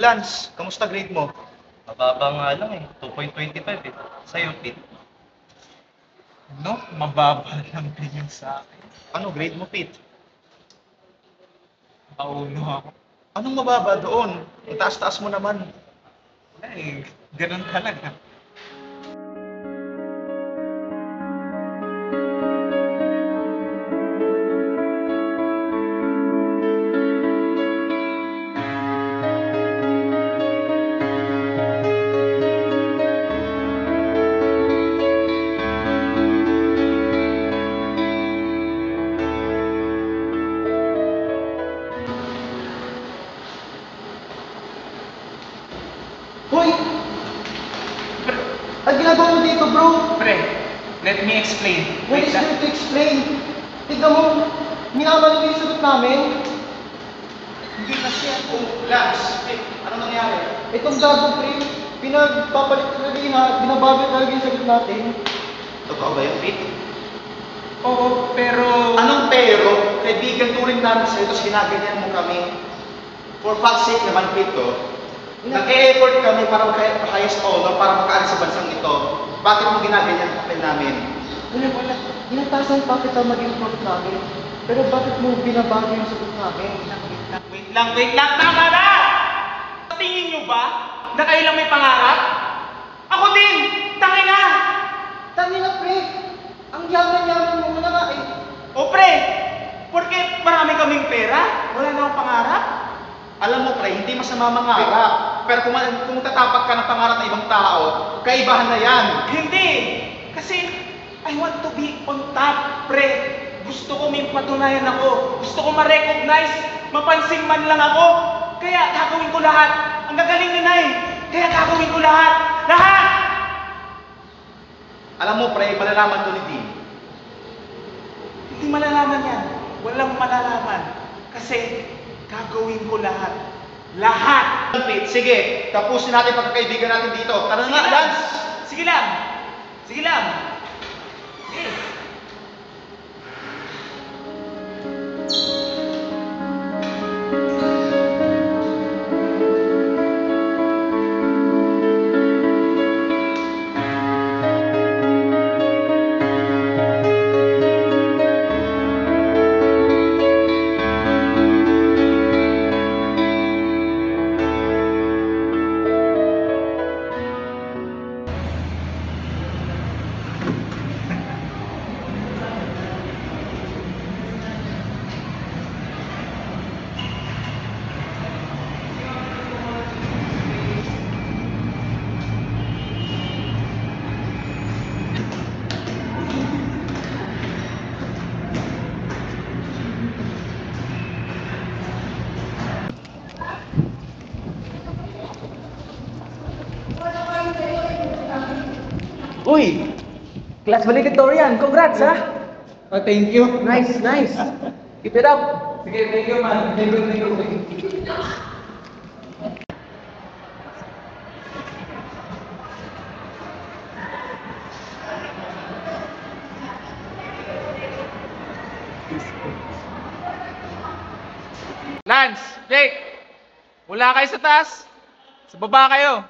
Lance, kamusta grade mo? Mababa nga lang eh. 2.25 eh. Sa'yo, Pete. No, mababa lang din yung sa akin. Ano grade mo, Pete? Pauno ako. Anong mababa doon? Ang taas-taas mo naman. Wala eh, ganun talaga. Hoy! Ang ginagawa mo dito, bro? Pre, let me explain. What is there to explain? Tignan mo, minamali mo yung sagot namin. Hindi kasi ako. Lance, ano nangyari? Itong gago, pre, pinagpapalit talaga binabago talaga yung sagot natin. Totoo ba yan, Pete? Oo, pero... Anong pero? Kaibigan turing namin sa'yo, tapos ginaganyan mo kami. For fuck's sake naman, Pete, nag-e-effort kami para highest honor, para makaalis sa bansang ito. Bakit mo ginaganyan ang papel namin? Wala. Inatasan pa kita maging court namin. Pero bakit mo binabago yung sagot namin? Wait lang, tama na! Tingin nyo ba na kayo lang may pangarap? Ako din! Tangin na! Tangin na, pre! Ang yaman-yaman mo na nga eh. O pre, porque marami kaming pera, wala na akong pangarap. Alam mo, pre, hindi masama mangarap. Pero kung tatapak ka ng pangarap ng ibang tao, kaibahan na yan. Hindi! Kasi I want to be on top, pre. Gusto ko may patunayan ako. Gusto ko ma-recognize, mapansin man lang ako. Kaya gagawin ko lahat. Ang gagaling ni Nay. Kaya gagawin ko lahat. Lahat! Alam mo, pre, malalaman to ni Dean. Hindi malalaman yan. Walang malalaman. Kasi gagawin ko lahat. Lahat! Pete, sige, tapusin natin pagkakaibigan natin dito. Tara na, Lance! Sige lang! Sige lang! Eh. Uy! Class valedictorian! Congrats, ha? Oh, thank you. Nice. Keep it up! Sige, thank you, man. Thank you. Lance, Jake, wala kayo sa taas. Sa baba kayo.